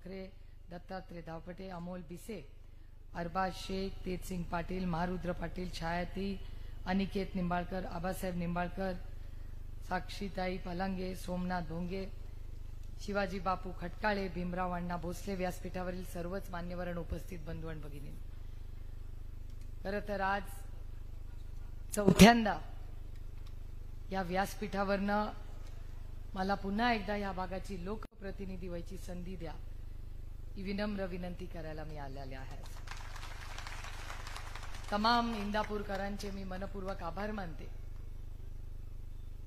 खरे, दत्तात्रय धावपटे, अमोल बिसे, अरबाज शेख, तेजसिंग पाटील, महारुद्र पाटील, छायाती, अनिकेत निंबाळकर, आबासाहेब निंबाळकर, साक्षीताई पलांगे, सोमनाथ भोंगे, शिवाजी बापू खटकाळे, भीमराव अण्णा भोसले, व्यासपीठावरील सर्वच मान्यवर उपस्थित बंधू आणि भगिनी, खरं तर आज चौथ्यांदा या व्यासपीठावरनं मला पुन्हा एकदा या भागाची लोकप्रतिनिधी व्हायची संधी द्या ही विनम्र विनंती करायला मी आलेले आहे। तमाम इंदापूरकरांचे मी मनपूर्वक आभार मानते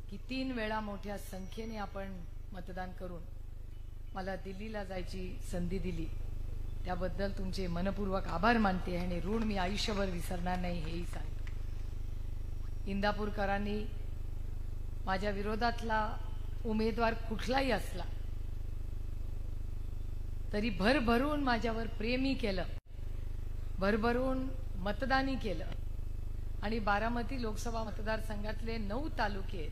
की 3 वेळा मोठ्या संख्येने आपण मतदान करून मला दिल्लीला जायची संधी दिली, त्याबद्दल तुमचे मनपूर्वक आभार मानते आणि ऋण मी आयुष्यभर विसरणार नाही हेही सांगते। इंदापूरकरांनी माझ्या विरोधातला उमेदवार कुठलाही असला तरी भरभरून माझ्यावर प्रेमही केलं, भरभरून मतदानही केलं आणि बारामती लोकसभा मतदारसंघातले 9 तालुके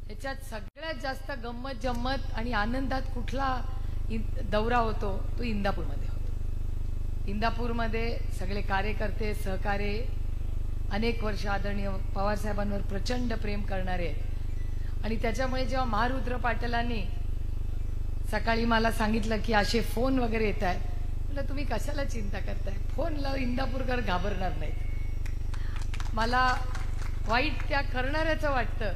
याच्यात सगळ्यात जास्त गंमत जम्मत आणि आनंदात कुठला दौरा होतो तो इंदापूरमध्ये होतो। इंदापूरमध्ये सगळे कार्यकर्ते सहकारी अनेक वर्ष आदरणीय पवार साहेबांवर प्रचंड प्रेम करणारे आणि त्याच्यामुळे जेव्हा महारुद्र पाटलांनी सकाळी मला सांगितलं की असे फोन वगैरे येत आहेत, म्हटलं तुम्ही कशाला चिंता करताय, फोनला इंदापूरकर घाबरणार नाहीत। मला वाईट त्या करणाऱ्याचं वाटतं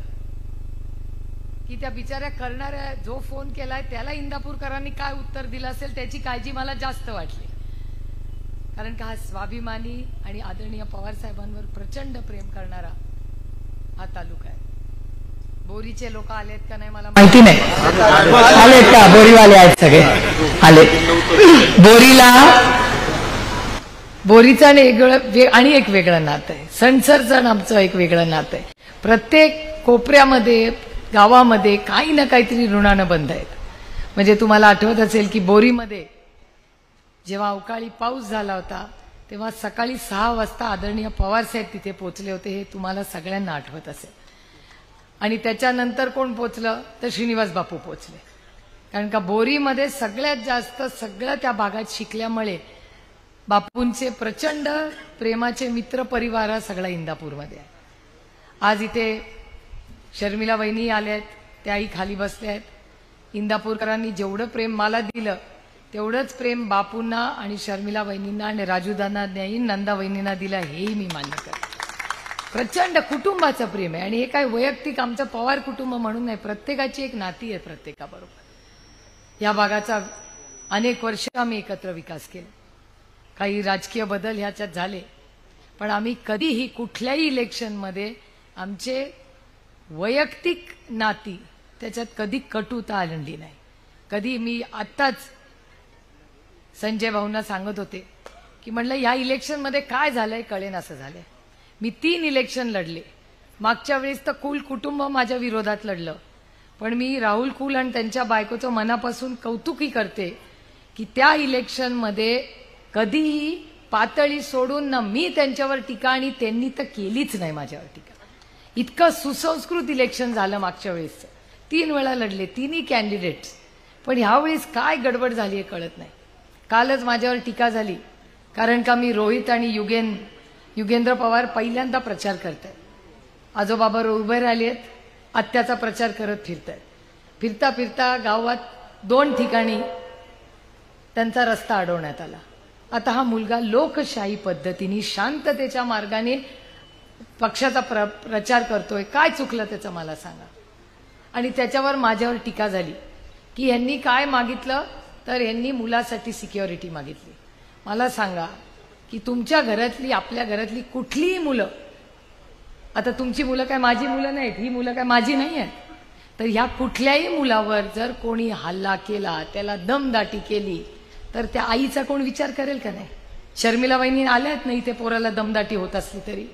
की त्या बिचाऱ्या करणाऱ्या जो फोन केलाय त्याला इंदापूरकरांनी काय उत्तर दिलं असेल त्याची काळजी मला जास्त वाटली, कारण का हा स्वाभिमानी आणि आदरणीय पवार साहेबांवर प्रचंड प्रेम करणारा हा तालुका आहे। बोरीचे लोक आलेत का नाही मला माहिती नाही, आलेत का? बोरीवाले आहेत सगळे आले। बोरीचा आणि एक वेगळं नातं आहे, सणसरचं आमचं एक वेगळं नातं आहे। प्रत्येक कोपऱ्यामध्ये गावामध्ये काही ना काहीतरी ऋणानं बंध आहेत। म्हणजे तुम्हाला आठवत असेल की बोरीमध्ये जेव्हा अवकाळी पाऊस झाला होता तेव्हा सकाळी 6 वाजता आदरणीय पवार साहेब तिथे पोहोचले होते, हे तुम्हाला सगळ्यांना आठवत असेल। आणि त्याच्यानंतर कोण पोहोचलं तर श्रीनिवास बापू पोहोचले, कारण का बोरीमध्ये सगळ्यात जास्त सगळं त्या भागात शिकल्यामुळे बापूंचे प्रचंड प्रेमाचे मित्र परिवार सगळा इंदापूरमध्ये आहे। आज इथे शर्मिला वहिनी आल्यात, त्याही खाली बसल्या आहेत। इंदापूरकरांनी जेवढं प्रेम मला दिलं तेवढंच प्रेम बापूंना आणि शर्मिला वहिनींना आणि राजूदांना नाही नंदा वहिनींना दिलं, हेही मी मान्य करते। प्रचंड कुटुंबाचं प्रेम आहे आणि हे काय वैयक्तिक आमचं पवार कुटुंब म्हणून नाही, प्रत्येकाची एक नाती आहे प्रत्येकाबरोबर। या भागाचा अनेक वर्ष आम्ही एकत्र विकास केला, काही राजकीय बदल ह्याच्यात झाले, पण आम्ही कधीही कुठल्याही इलेक्शनमध्ये आमचे वैयक्तिक नाती त्याच्यात कधी कटुता आणली नाही। कधी मी आत्ताच संजय भाऊंना सांगत होते की म्हणलं या इलेक्शनमध्ये काय झालंय कळेन असं झालंय। मी 3 इलेक्शन लढले, मागच्या वेळेस तर कुल कुटुंब माझ्या विरोधात लढलं, पण मी राहुल कुल आणि त्यांच्या बायकोचं मनापासून कौतुकही करते की त्या इलेक्शनमध्ये कधीही पातळी सोडून ना मी त्यांच्यावर टीका आणि त्यांनी तर केलीच नाही माझ्यावर टीका। इतकं सुसंस्कृत इलेक्शन झालं मागच्या वेळेस, 3 वेळा लढले 3ही कॅन्डिडेट्स, पण ह्यावेळेस काय गडबड झाली हे कळत नाही। कालच माझ्यावर टीका झाली कारण का मी रोहित आणि युगेंद्र पवार पहिल्यांदा प्रचार करतायत, आजोबाबर उभे राहिलेत, आत्याचा प्रचार करत फिरतायत। फिरता फिरता गावात 2 ठिकाणी त्यांचा रस्ता अडवण्यात आला। आता हा मुलगा लोकशाही पद्धतीने शांततेच्या मार्गाने पक्षाचा प्रचार करतोय, काय चुकलं त्याचं मला सांगा। आणि त्याच्यावर माझ्यावर टीका झाली की यांनी काय मागितलं तर यांनी मुलासाठी सिक्युरिटी मागितली। मला सांगा की तुमच्या घरातली आपल्या घरातली कुठलीही मुलं, आता तुमची मुलं काय माझी मुलं नाहीत, ही मुलं काय माझी नाही आहेत, तर ह्या कुठल्याही मुलावर जर कोणी हल्ला केला, त्याला दमदाटी केली तर त्या आईचा कोण विचार करेल का नाही? शर्मिला वहिनी आल्यात नाही ते पोराला दमदाटी होत असली तरी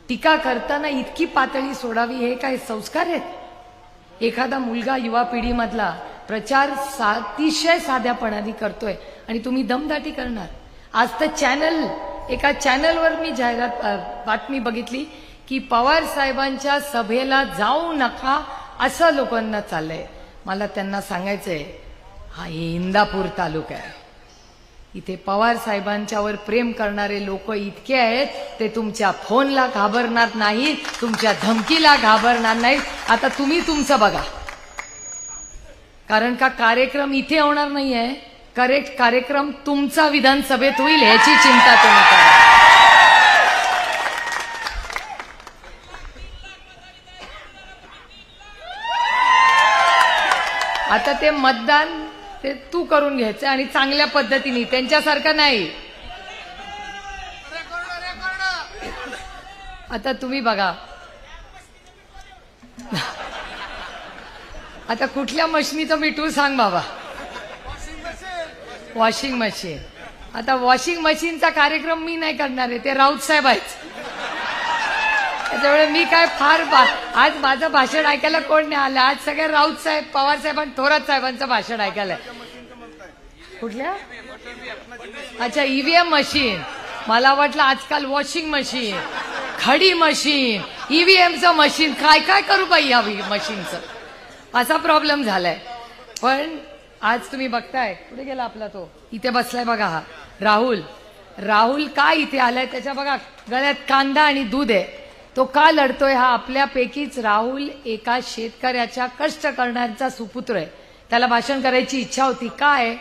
टीका करताना इतकी पातळी सोडावी, हे काय संस्कार आहेत? एखादा मुलगा युवा पिढीमधला प्रचार अतिशय साध्यापणाने करतोय आणि तुम्ही दमदाटी करणार। आज तर एका चॅनलवर मी बातमी बघितली की पवार साहेबांच्या सभेला जाऊ नका असं लोकांना चाललंय। मला त्यांना सांगायचंय हा हे इंदापूर तालुका आहे. इथे पवार साहेबांच्यावर प्रेम करणारे लोक इतके आहेत, ते तुमच्या फोनला घाबरणार नाहीत, तुमच्या धमकीला घाबरणार नाहीत. आता तुम्ही तुमचं बघा, कारण का कार्यक्रम इथे होणार नाहीये, करेक्ट कार्यक्रम तुमचा विधानसभेत होईल याची चिंता तुम्ही करा. आता ते मतदान ते तू करून घ्यायचं आणि चांगल्या पद्धतीने, त्यांच्यासारखं नाही. आता तुम्ही बघा, आता कुठल्या मशीनीचं मिठू सांग बाबा. Washing machine. आता वॉशिंग मशीनचा कार्यक्रम मी नाही करणार आहे, ते राऊत साहेब आहेत. त्याच्यामुळे मी काय फार आज माझं भाषण ऐकायला कोण नाही आलं. आज सगळे राऊत साहेब, पवार साहेब आणि थोरात साहेबांचं भाषण ऐकायला. कुठल्या? अच्छा, ईव्हीएम मशीन. मला वाटलं आजकाल वॉशिंग मशीन, खडी मशीन, ईव्हीएमचं मशीन, काय काय करू बाई या मशीनचं, असा प्रॉब्लेम झालाय. पण आज तुम्ही बघताय, कुठे गेला आपला तो, इथे बसलाय बघा हा राहुल. राहुल का इथे आलाय, त्याच्या बघा गळ्यात कांदा आणि दूध आहे. तो का लढतोय? हा आपल्यापैकीच राहुल एका शेतकऱ्याच्या कष्ट करण्याचा सुपुत्र आहे. त्याला भाषण करायची इच्छा होती. काय?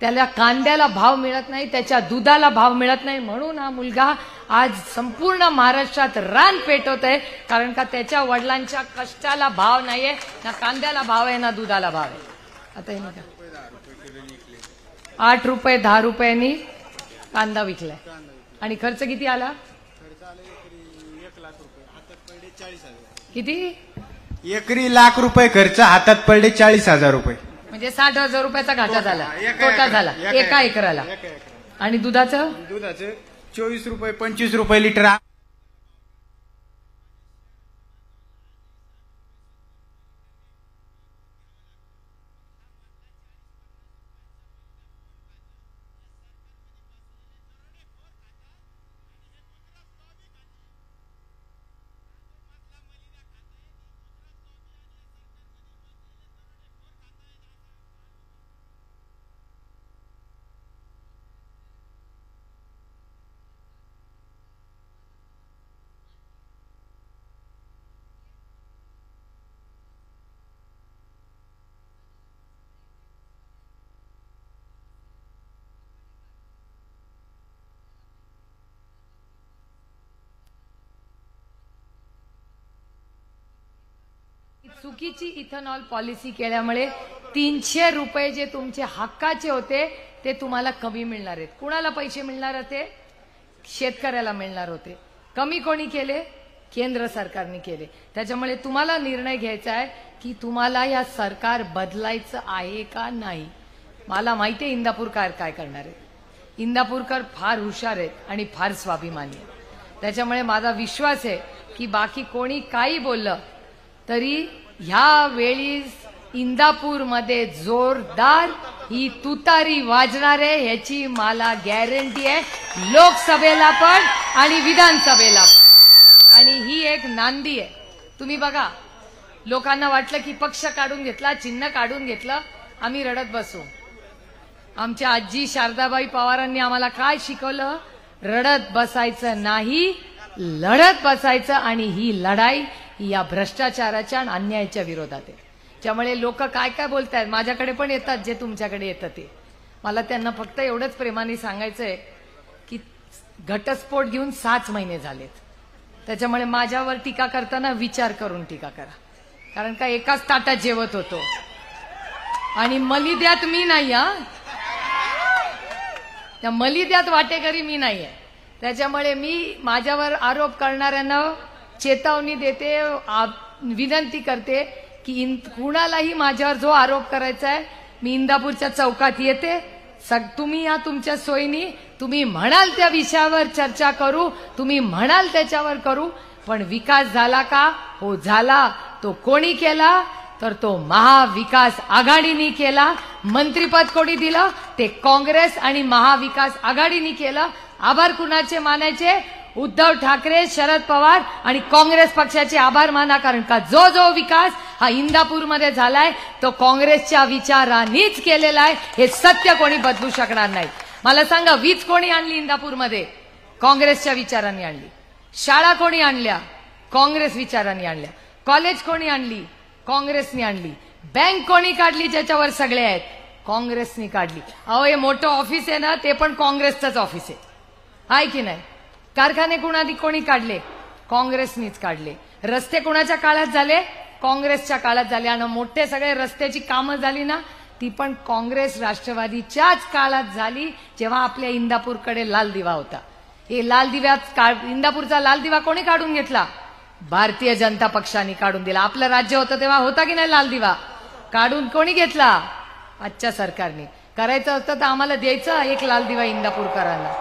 त्याला कांद्याला भाव मिळत नाही, त्याच्या दुधाला भाव मिळत नाही, म्हणून हा मुलगा आज संपूर्ण महाराष्ट्रात रान पेटवत आहे. कारण का त्याच्या वडिलांच्या कष्टाला भाव नाहीये, ना कांद्याला भाव आहे ना दुधाला भाव आहे. आता हे नाही का, 8 रुपये 10 रुपयांनी कांदा विकलाय. आणि खर्च किती आला? किती? एकरी लाख रुपये खर्च, हातात पडले 40,000 रुपये. म्हणजे 60,000 रुपयाचा घाटा झाला, तोटा झाला एका एकराला. आणि दुधाचं 24 रुपये 25 रुपये लिटर. चुकीची इथेनॉल पॉलिसी केल्यामुळे 300 रुपये जे तुमचे हक्काचे होते ते तुम्हाला कमी मिळणार आहेत. कुणाला पैसे मिळणार होते? शेतकऱ्याला मिळणार होते. कमी कोणी केले? केंद्र सरकारने केले. त्याच्यामुळे तुम्हाला निर्णय घ्यायचा आहे की तुम्हाला या सरकार बदलायचं आहे का नाही. मला माहिती आहे इंदापूरकर काय करणार आहे. इंदापूरकर फार हुशार आहेत आणि फार स्वाभिमानी आहेत. त्याच्यामुळे माझा विश्वास आहे की बाकी कोणी काही बोललं तरी ह्या वेळी इंदापूरमध्ये जोरदार ही तुतारी वाजणार आहे, ह्याची मला गॅरंटी आहे. लोकसभेला पण आणि विधानसभेला पण. आणि ही एक नांदी आहे. तुम्ही बघा, लोकांना वाटलं की पक्ष काढून घेतला, चिन्ह काढून घेतलं, आम्ही रडत बसू. आमच्या आजी शारदाबाई पवारांनी आम्हाला काय शिकवलं? रडत बसायचं नाही, लढत बसायचं. आणि ही लढाई या भ्रष्टाचाराच्या आणि अन्यायाच्या विरोधात आहे. त्यामुळे लोक काय काय बोलतायत, माझ्याकडे पण येतात जे तुमच्याकडे येतं ते. मला त्यांना फक्त एवढंच प्रेमाने सांगायचंय की घटस्फोट घेऊन 6 महिने झालेत. त्याच्यामुळे माझ्यावर टीका करताना विचार करून टीका करा. कारण का एकाच ताटात जेवत होतो आणि मलिद्यात मी नाही. त्या मलिद्यात वाटेकरी मी नाहीये. त्याच्यामुळे मी माझ्यावर आरोप करणाऱ्यांना चेतावणी देते, विनंती करते की कुणालाही माझ्यावर जो आरोप करायचा आहे, मी इंदापूरच्या चौकात येते. तुम्ही या तुमच्या सोयीनी तुम्ही म्हणाल त्या विषयावर चर्चा करू, तुम्ही म्हणाल त्याच्यावर करू. पण विकास झाला का? हो झाला. तो कोणी केला? तर तो महाविकास आघाडीने केला. मंत्रिपद कोणी दिलं? ते काँग्रेस आणि महाविकास आघाडीने केलं. आभार कुणाचे मानायचे? उद्धव ठाकरे, शरद पवार आणि काँग्रेस पक्षाचे आभार माना, कारण का जो जो विकास हा इंदापूरमध्ये झालाय तो काँग्रेसच्या विचारांनीच केलेला आहे. हे सत्य कोणी बदलू शकणार नाही. मला सांगा, वीज कोणी आणली इंदापूरमध्ये? काँग्रेसच्या विचारांनी आणली. शाळा कोणी आणल्या? काँग्रेस विचारांनी आणल्या. कॉलेज कोणी आणली? काँग्रेसनी आणली. बँक कोणी काढली ज्याच्यावर सगळे आहेत? काँग्रेसनी काढली. अहो, हे मोठं ऑफिस आहे ना, ते पण काँग्रेसचंच ऑफिस आहे की नाही? कारखाने कोणी काढले? काँग्रेसनीच काढले. रस्ते कोणाच्या काळात झाले? काँग्रेसच्या काळात झाले. आणि मोठे सगळे रस्त्याची कामं झाली ना, ती पण काँग्रेस राष्ट्रवादीच्याच काळात झाली, जेव्हा आपल्या इंदापूरकडे लाल दिवा होता. हे लाल दिव्यात इंदापूरचा लाल दिवा कोणी काढून घेतला? भारतीय जनता पक्षाने काढून दिला. आपलं राज्य होतं तेव्हा होता की नाही लाल दिवा? काढून कोणी घेतला? आजच्या सरकारने. करायचं असतं तर आम्हाला द्यायचं एक लाल दिवा इंदापूरकरांना.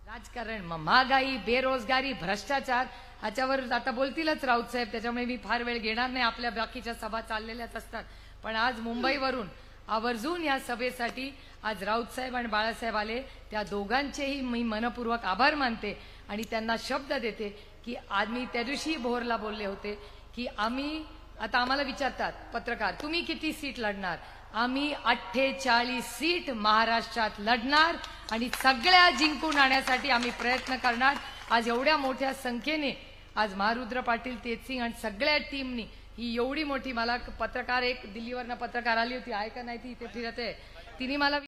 राजकारण, महागाई, बेरोजगारी, भ्रष्टाचार ह्याच्यावर आता बोलतीलच राऊत साहेब, त्याच्यामुळे मी फार वेळ घेणार नाही. आपल्या बाकीच्या सभा चाललेल्याच असतात. पण आज मुंबईवरून आवर्जून या सभेसाठी आज राऊत साहेब आणि बाळासाहेब आले. त्या दोघांचेही मी मनपूर्वक आभार मानते आणि त्यांना शब्द देते की आम्ही त्या दिवशी भोरला बोलले होते की आता आम्हाला विचारतात पत्रकार, तुम्ही किती सीट लढणार? आम्ही 48 सीट महाराष्ट्रात लढणार आणि सगळ्या जिंकून आणण्यासाठी आम्ही प्रयत्न करणार. आज एवढ्या मोठ्या संख्येने आज महारुद्र पाटील, तेजसिंग आणि सगळ्या टीमनी ही एवढी मोठी, मला पत्रकार एक दिल्लीवरनं पत्रकार आली होती, आहे का नाही ती इथे फिरते, तिने मला